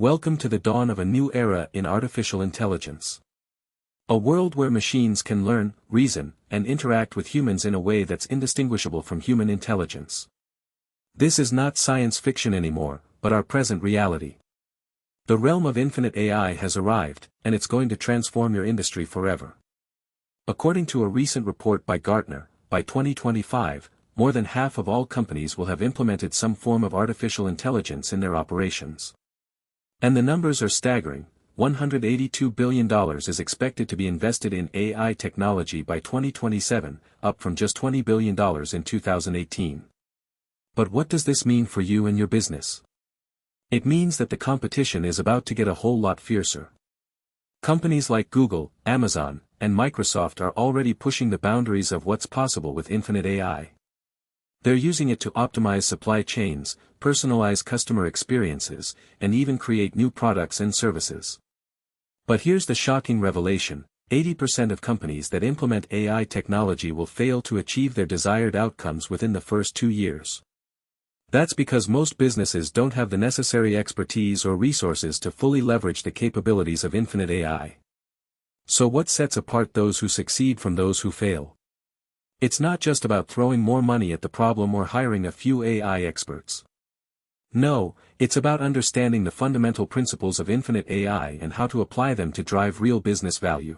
Welcome to the dawn of a new era in artificial intelligence. A world where machines can learn, reason, and interact with humans in a way that's indistinguishable from human intelligence. This is not science fiction anymore, but our present reality. The realm of infinite AI has arrived, and it's going to transform your industry forever. According to a recent report by Gartner, by 2025, more than half of all companies will have implemented some form of artificial intelligence in their operations. And the numbers are staggering. $182 billion is expected to be invested in AI technology by 2027, up from just $20 billion in 2018. But what does this mean for you and your business? It means that the competition is about to get a whole lot fiercer. Companies like Google, Amazon, and Microsoft are already pushing the boundaries of what's possible with infinite AI. They're using it to optimize supply chains, personalize customer experiences, and even create new products and services. But here's the shocking revelation: 80% of companies that implement AI technology will fail to achieve their desired outcomes within the first 2 years. That's because most businesses don't have the necessary expertise or resources to fully leverage the capabilities of infinite AI. So what sets apart those who succeed from those who fail? It's not just about throwing more money at the problem or hiring a few AI experts. No, it's about understanding the fundamental principles of infinite AI and how to apply them to drive real business value.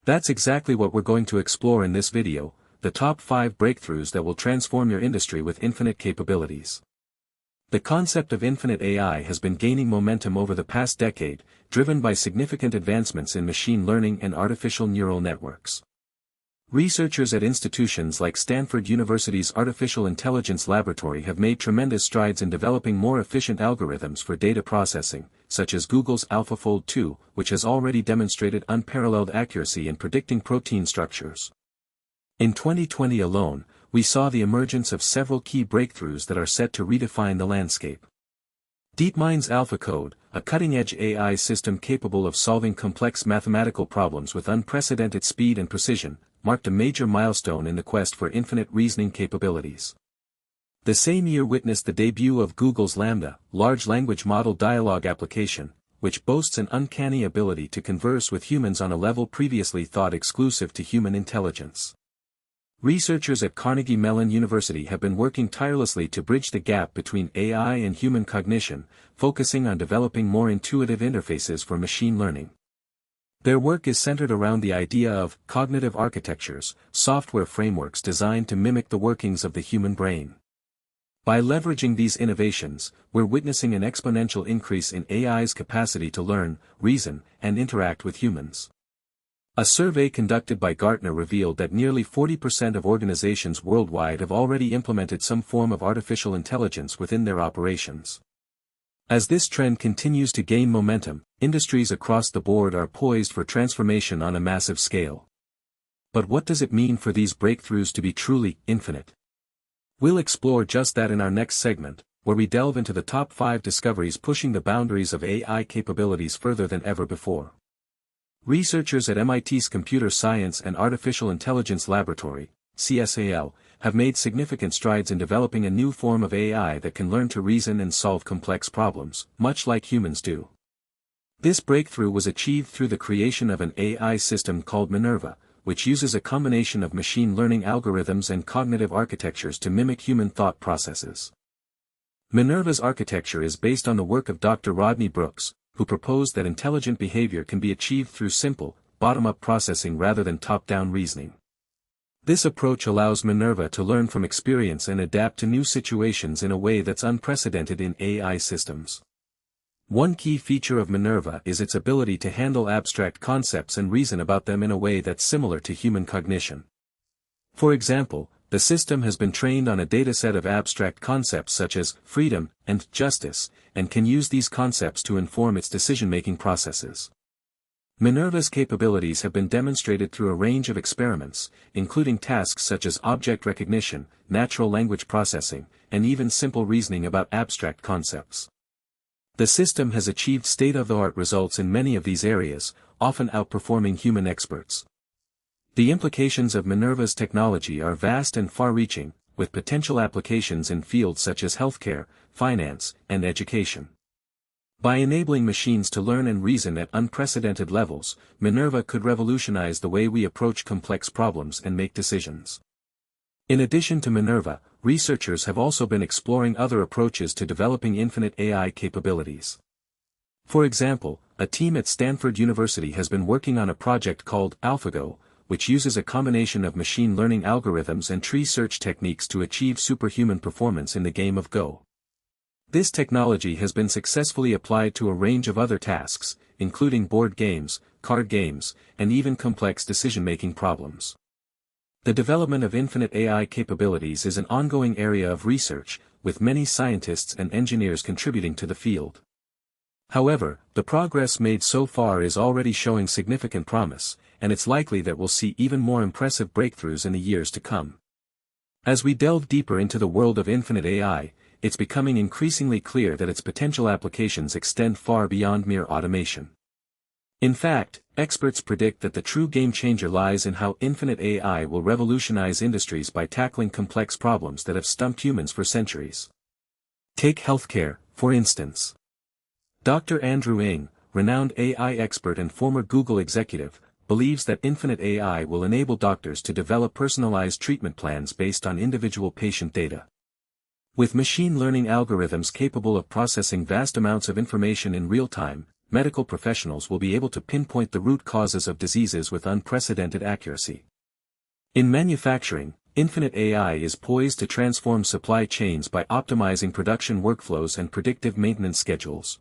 That's exactly what we're going to explore in this video: the top 5 breakthroughs that will transform your industry with infinite capabilities. The concept of infinite AI has been gaining momentum over the past decade, driven by significant advancements in machine learning and artificial neural networks. Researchers at institutions like Stanford University's Artificial Intelligence Laboratory have made tremendous strides in developing more efficient algorithms for data processing, such as Google's AlphaFold 2, which has already demonstrated unparalleled accuracy in predicting protein structures. In 2020 alone, we saw the emergence of several key breakthroughs that are set to redefine the landscape. DeepMind's AlphaCode, a cutting-edge AI system capable of solving complex mathematical problems with unprecedented speed and precision, marked a major milestone in the quest for infinite reasoning capabilities. The same year witnessed the debut of Google's Lambda, large language model dialogue application, which boasts an uncanny ability to converse with humans on a level previously thought exclusive to human intelligence. Researchers at Carnegie Mellon University have been working tirelessly to bridge the gap between AI and human cognition, focusing on developing more intuitive interfaces for machine learning. Their work is centered around the idea of cognitive architectures, software frameworks designed to mimic the workings of the human brain. By leveraging these innovations, we're witnessing an exponential increase in AI's capacity to learn, reason, and interact with humans. A survey conducted by Gartner revealed that nearly 40% of organizations worldwide have already implemented some form of artificial intelligence within their operations. As this trend continues to gain momentum, industries across the board are poised for transformation on a massive scale. But what does it mean for these breakthroughs to be truly infinite? We'll explore just that in our next segment, where we delve into the top 5 discoveries pushing the boundaries of AI capabilities further than ever before. Researchers at MIT's Computer Science and Artificial Intelligence Laboratory, CSAL, have made significant strides in developing a new form of AI that can learn to reason and solve complex problems, much like humans do. This breakthrough was achieved through the creation of an AI system called Minerva, which uses a combination of machine learning algorithms and cognitive architectures to mimic human thought processes. Minerva's architecture is based on the work of Dr. Rodney Brooks, who proposed that intelligent behavior can be achieved through simple, bottom-up processing rather than top-down reasoning. This approach allows Minerva to learn from experience and adapt to new situations in a way that's unprecedented in AI systems. One key feature of Minerva is its ability to handle abstract concepts and reason about them in a way that's similar to human cognition. For example, the system has been trained on a dataset of abstract concepts such as freedom and justice, and can use these concepts to inform its decision-making processes. Minerva's capabilities have been demonstrated through a range of experiments, including tasks such as object recognition, natural language processing, and even simple reasoning about abstract concepts. The system has achieved state-of-the-art results in many of these areas, often outperforming human experts. The implications of Minerva's technology are vast and far-reaching, with potential applications in fields such as healthcare, finance, and education. By enabling machines to learn and reason at unprecedented levels, Minerva could revolutionize the way we approach complex problems and make decisions. In addition to Minerva, researchers have also been exploring other approaches to developing infinite AI capabilities. For example, a team at Stanford University has been working on a project called AlphaGo, which uses a combination of machine learning algorithms and tree search techniques to achieve superhuman performance in the game of Go. This technology has been successfully applied to a range of other tasks, including board games, card games, and even complex decision-making problems. The development of infinite AI capabilities is an ongoing area of research, with many scientists and engineers contributing to the field. However, the progress made so far is already showing significant promise, and it's likely that we'll see even more impressive breakthroughs in the years to come. As we delve deeper into the world of infinite AI, it's becoming increasingly clear that its potential applications extend far beyond mere automation. In fact, experts predict that the true game-changer lies in how infinite AI will revolutionize industries by tackling complex problems that have stumped humans for centuries. Take healthcare, for instance. Dr. Andrew Ng, renowned AI expert and former Google executive, believes that infinite AI will enable doctors to develop personalized treatment plans based on individual patient data. With machine learning algorithms capable of processing vast amounts of information in real time, medical professionals will be able to pinpoint the root causes of diseases with unprecedented accuracy. In manufacturing, infinite AI is poised to transform supply chains by optimizing production workflows and predictive maintenance schedules.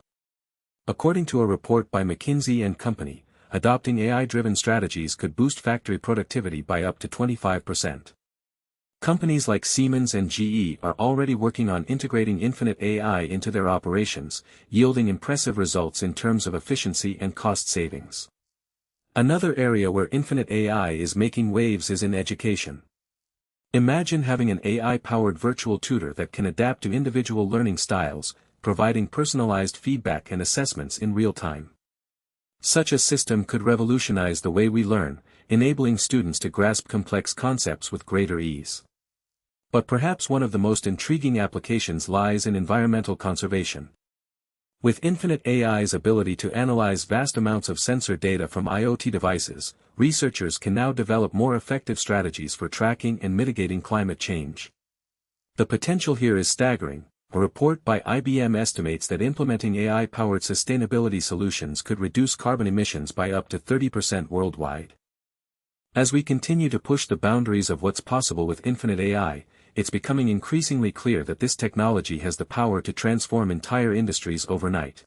According to a report by McKinsey & Company, adopting AI-driven strategies could boost factory productivity by up to 25%. Companies like Siemens and GE are already working on integrating infinite AI into their operations, yielding impressive results in terms of efficiency and cost savings. Another area where infinite AI is making waves is in education. Imagine having an AI-powered virtual tutor that can adapt to individual learning styles, providing personalized feedback and assessments in real time. Such a system could revolutionize the way we learn, enabling students to grasp complex concepts with greater ease. But perhaps one of the most intriguing applications lies in environmental conservation. With infinite AI's ability to analyze vast amounts of sensor data from IoT devices, researchers can now develop more effective strategies for tracking and mitigating climate change. The potential here is staggering. A report by IBM estimates that implementing AI-powered sustainability solutions could reduce carbon emissions by up to 30% worldwide. As we continue to push the boundaries of what's possible with infinite AI, it's becoming increasingly clear that this technology has the power to transform entire industries overnight.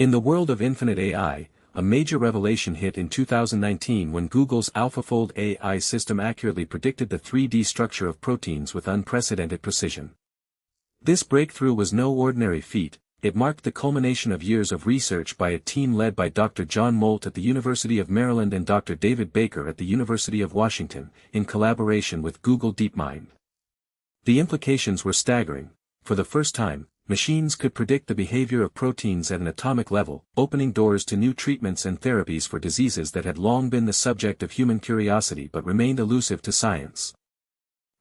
In the world of infinite AI, a major revelation hit in 2019 when Google's AlphaFold AI system accurately predicted the 3D structure of proteins with unprecedented precision. This breakthrough was no ordinary feat. It marked the culmination of years of research by a team led by Dr. John Molt at the University of Maryland and Dr. David Baker at the University of Washington, in collaboration with Google DeepMind. The implications were staggering. For the first time, machines could predict the behavior of proteins at an atomic level, opening doors to new treatments and therapies for diseases that had long been the subject of human curiosity but remained elusive to science.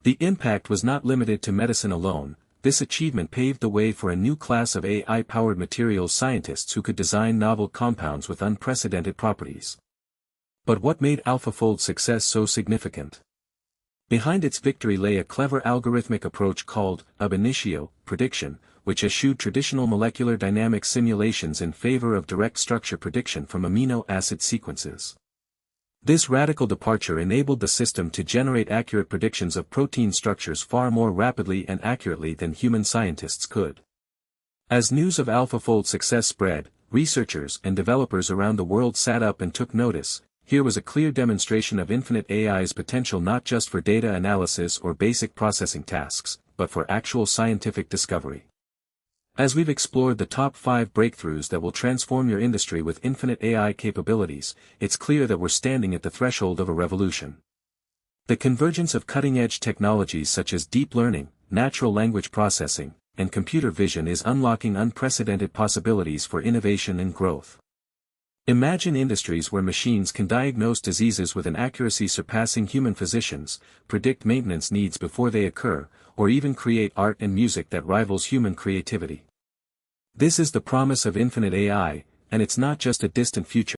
The impact was not limited to medicine alone. This achievement paved the way for a new class of AI-powered materials scientists who could design novel compounds with unprecedented properties. But what made AlphaFold's success so significant? Behind its victory lay a clever algorithmic approach called ab initio prediction, which eschewed traditional molecular dynamics simulations in favor of direct structure prediction from amino acid sequences. This radical departure enabled the system to generate accurate predictions of protein structures far more rapidly and accurately than human scientists could. As news of AlphaFold's success spread, researchers and developers around the world sat up and took notice. Here was a clear demonstration of infinite AI's potential not just for data analysis or basic processing tasks, but for actual scientific discovery. As we've explored the top 5 breakthroughs that will transform your industry with infinite AI capabilities, it's clear that we're standing at the threshold of a revolution. The convergence of cutting-edge technologies such as deep learning, natural language processing, and computer vision is unlocking unprecedented possibilities for innovation and growth. Imagine industries where machines can diagnose diseases with an accuracy surpassing human physicians, predict maintenance needs before they occur, or even create art and music that rivals human creativity. This is the promise of infinite AI, and it's not just a distant future.